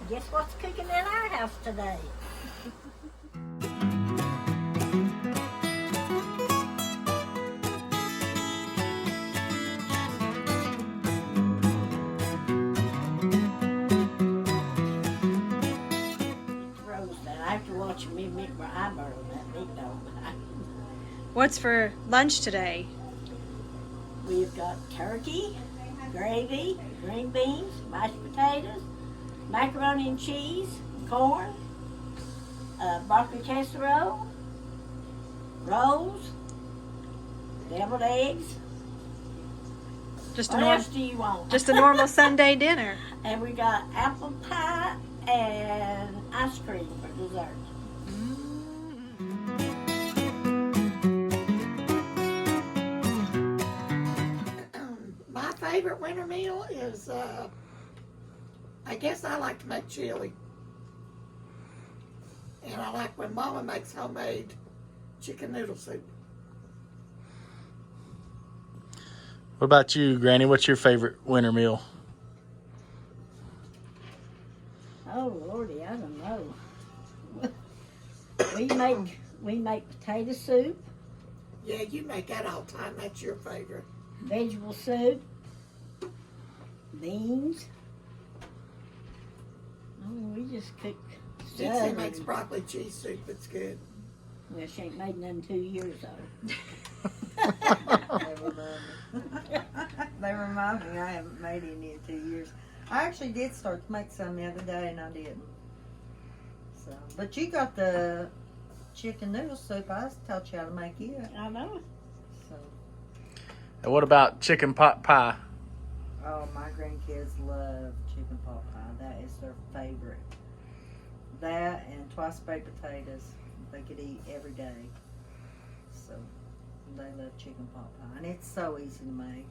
Guess what's cooking in our house today? I have to watch me make my eyebrows on that big dog. What's for lunch today? We've got turkey, gravy, green beans, mashed potatoes, macaroni and cheese, corn, broccoli casserole, rolls, deviled eggs. Just What else do you want? Just a normal Sunday dinner. And we got apple pie and ice cream for dessert. My favorite winter meal is, I guess I like to make chili. And I like when Mama makes homemade chicken noodle soup. What about you, Granny? What's your favorite winter meal? Oh Lordy, I don't know. we make potato soup, Yeah, you make that all the time. That's your favorite. vegetable soup, beans. Oh, we just cook Dixie stuff. makes broccoli cheese soup. It's good. Well, she ain't made none in 2 years though. They remind me I haven't made any in 2 years. I actually did start to make some the other day and I didn't. So, but you got the chicken noodle soup. I taught you how to make it. I know. So, And what about chicken pot pie? oh, my grandkids love chicken pot pie. That is their favorite. That and twice baked potatoes they could eat every day. So they love chicken pot pie, and it's so easy to make.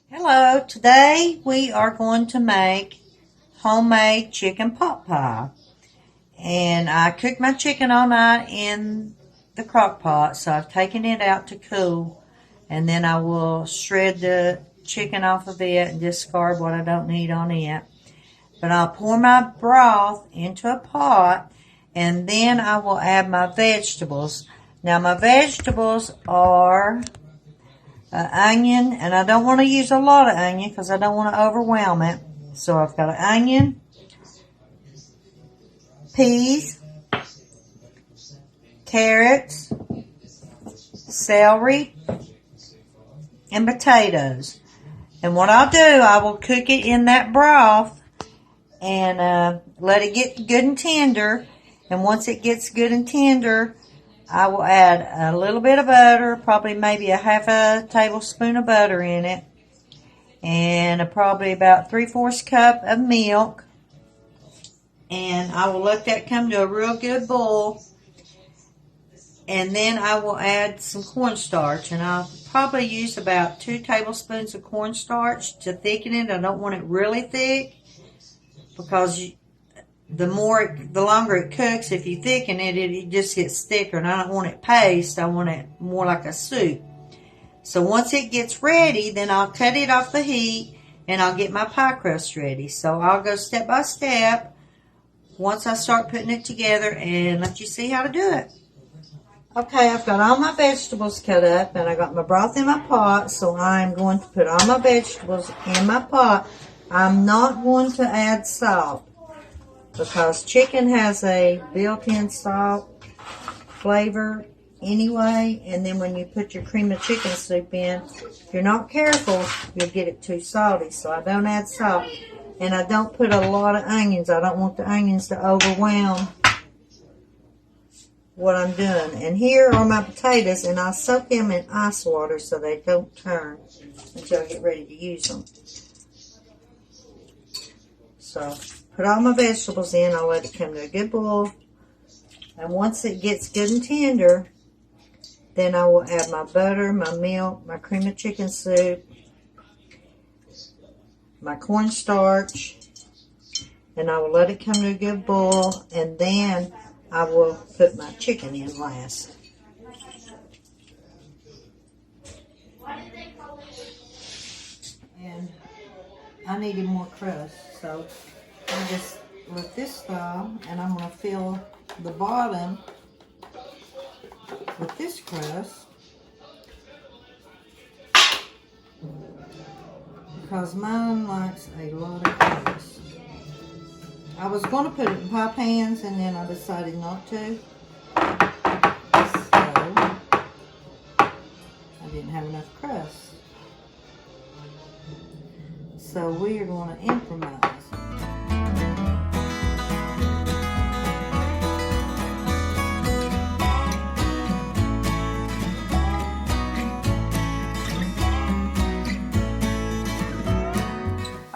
Hello, today we are going to make homemade chicken pot pie. And I cooked my chicken all night in the crock pot, so I've taken it out to cool. And then I will shred the chicken off of it and discard what I don't need on it. But I'll pour my broth into a pot and then I will add my vegetables. Now my vegetables are onion, and I don't want to use a lot of onion because I don't want to overwhelm it. So I've got an onion, peas, carrots, celery, and potatoes. And what I'll do, I will cook it in that broth and let it get good and tender. And once it gets good and tender, I will add a little bit of butter, probably maybe a half a tablespoon of butter in it, and probably about 3/4 cup of milk. And I will let that come to a real good boil. And then I will add some cornstarch, and I'll probably use about 2 tablespoons of cornstarch to thicken it. I don't want it really thick because the longer it cooks, if you thicken it, it just gets thicker. And I don't want it paste. I want it more like a soup. So once it gets ready, then I'll cut it off the heat and I'll get my pie crust ready. So I'll go step by step once I start putting it together and let you see how to do it. Okay, I've got all my vegetables cut up and I got my broth in my pot. So I'm going to put all my vegetables in my pot. I'm not going to add salt, because chicken has a built-in salt flavor anyway, and then when you put your cream of chicken soup in, if you're not careful, you'll get it too salty, so I don't add salt. And I don't put a lot of onions. I don't want the onions to overwhelm what I'm doing. And here are my potatoes, and I soak them in ice water so they don't turn until I get ready to use them. So, put all my vegetables in. I'll let it come to a good boil. And once it gets good and tender, then I will add my butter, my milk, my cream of chicken soup, my cornstarch, and I will let it come to a good boil, and then I will put my chicken in last. And I needed more crust, so I just let this thaw, and I'm going to fill the bottom with this crust because mine likes a lot of crust. I was going to put it in pie pans, and then I decided not to. So I didn't have enough crust. So we are going to improvise.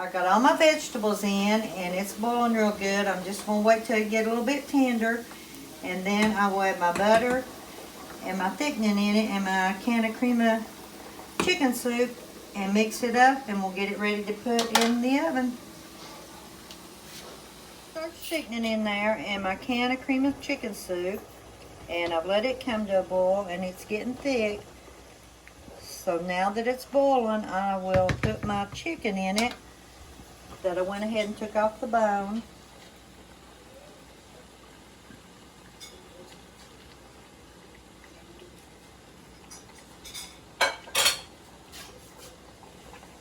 I got all my vegetables in, and it's boiling real good. I'm just going to wait till it get a little bit tender, and then I will add my butter and my thickening in it and my can of cream of chicken soup and mix it up, and we'll get it ready to put in the oven. Start thickening in there and my can of cream of chicken soup, and I've let it come to a boil, and it's getting thick. So now that it's boiling, I will put my chicken in it that I went ahead and took off the bone.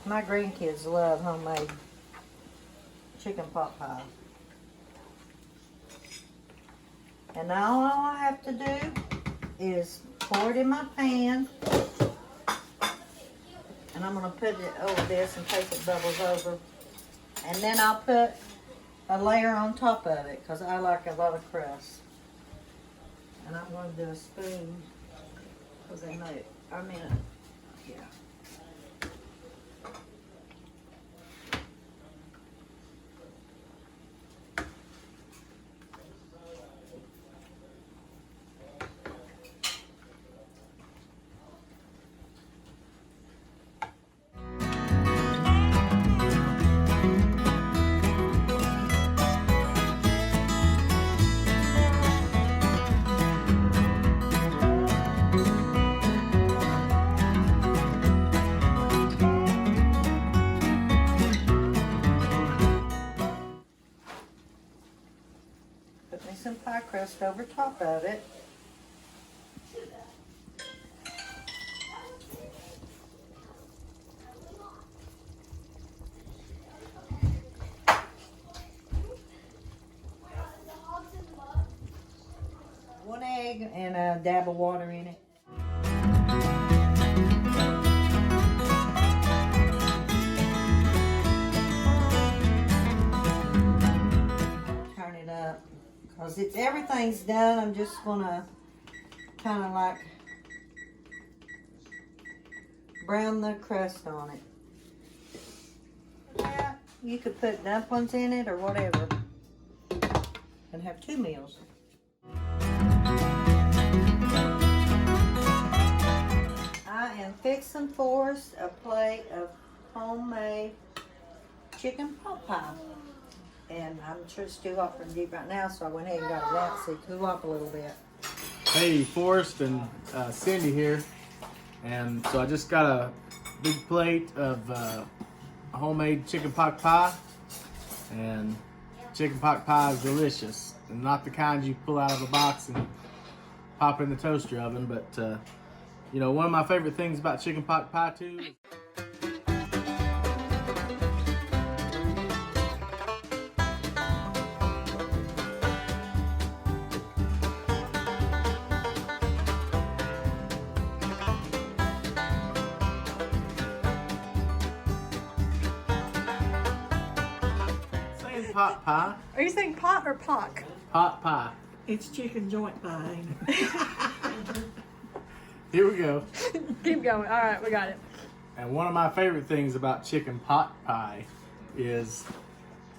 My grandkids love homemade chicken pot pie. And now all I have to do is pour it in my pan. And I'm going to put it over this in case it bubbles over. And then I'll put a layer on top of it because I like a lot of crust. And I'm going to do a spoon because I know, yeah. Put me some pie crust over top of it. One egg and a dab of water in it. Turn it up. Because everything's done, I'm just going to kind of like brown the crust on it. Yeah, you could put dumplings in it or whatever and have two meals. I am fixing for us a plate of homemade chicken pot pie. And I'm sure it's too hot for the deep right now, so I went ahead and got it out so it cool off a little bit. Hey, Forrest and Cindy here. And so I just got a big plate of homemade chicken pot pie. And chicken pot pie is delicious. And not the kind you pull out of a box and pop in the toaster oven. But, you know, one of my favorite things about chicken pot pie, too, saying pot pie. Are you saying pot or pock? Pot pie. It's chicken joint pie. Ain't it? Here we go. Keep going. All right, we got it. And one of my favorite things about chicken pot pie is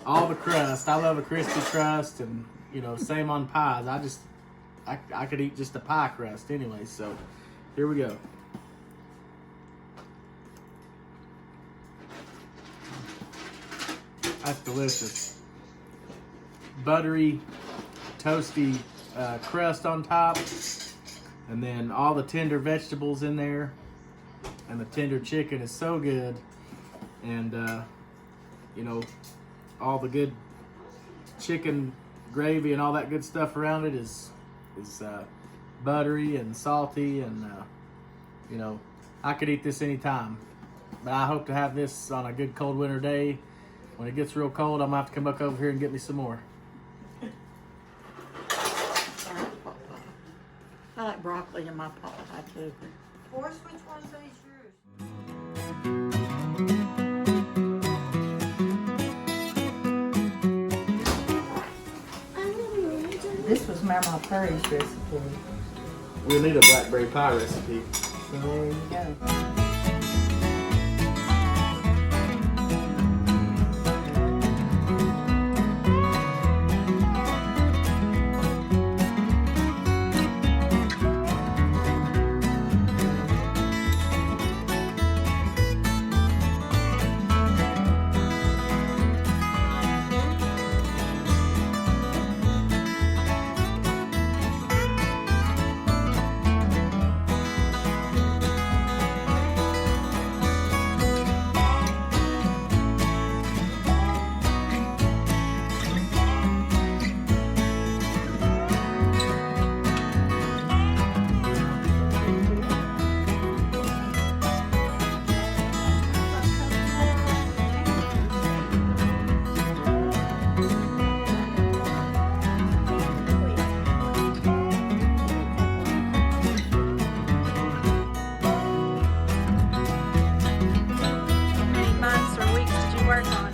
all the crust. I love a crispy crust, and you know, same on pies. I could eat just a pie crust anyway. So here we go. That's delicious. Buttery, toasty crust on top, and then all the tender vegetables in there, and the tender chicken is so good, and you know, all the good chicken gravy and all that good stuff around it is buttery and salty, and you know, I could eat this anytime, but I hope to have this on a good cold winter day. When it gets real cold, I'm gonna have to come back over here and get me some more. I like broccoli in my pot pie too. Forrest, which one's yours? This was Mamaw Curry's recipe. We'll need a blackberry pie recipe. So there you go. How many months or weeks did you work on?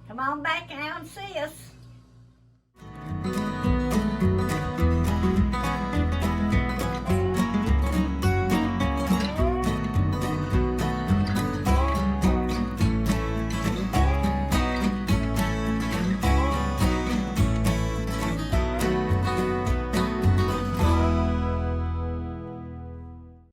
Come on back now and see us.